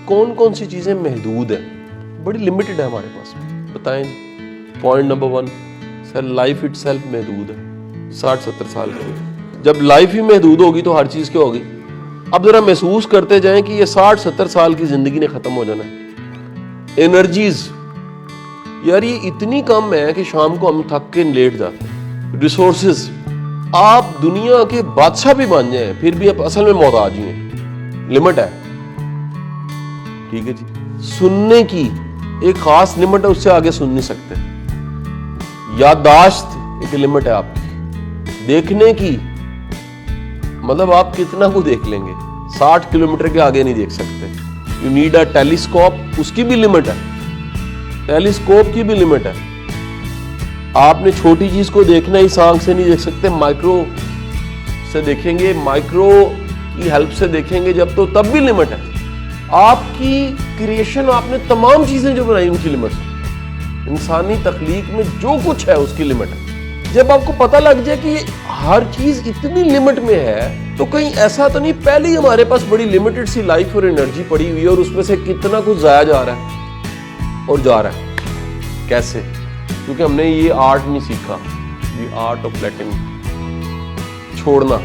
कौन कौन सी चीज़ें महदूद हैं, बड़ी लिमिटेड है हमारे पास, बताएं जी। Point number 1, sir life itself महदूद है, 60-70 साल की। जब लाइफ ही महदूद होगी तो हर चीज़ क्या होगी। अब ज़रा महसूस करते जाएं कि ये 60-70 साल की ज़िंदगी ने ख़त्म हो जाना है। एनर्जीज यार ये इतनी कम है कि शाम को हम थक के लेट जाते हैं। रिसोर्सेज, आप दुनिया के बादशाह भी बन जाएं फिर भी आप असल में मोहताज ही हैं, लिमिट है। ठीक है जी। सुनने की एक खास लिमिट है, उससे आगे सुन नहीं सकते। याददाश्त एक लिमिट है आपकी। देखने की मतलब आप कितना को देख लेंगे, 60 किलोमीटर के आगे नहीं देख सकते। यू नीड अ टेलीस्कोप, उसकी भी लिमिट है, टेलीस्कोप की भी लिमिट है। आपने छोटी चीज को देखना इस आंख से नहीं देख सकते, माइक्रो से देखेंगे, माइक्रो की हेल्प से देखेंगे जब, तो तब भी लिमिट है। आपकी क्रिएशन, आपने तमाम चीजें जो बनाई उनकी लिमिट है। इंसानी तख्लीक में जो कुछ है उसकी लिमिट है। जब आपको पता लग जाए कि हर चीज इतनी लिमिट में है, तो कहीं ऐसा तो नहीं पहले ही हमारे पास बड़ी लिमिटेड सी लाइफ और एनर्जी पड़ी हुई है और उसमें से कितना कुछ जाया जा रहा है और जा रहा है। कैसे? क्योंकि हमने ये आर्ट नहीं सीखा, ये आर्ट ऑफ लेटिंग, छोड़ना।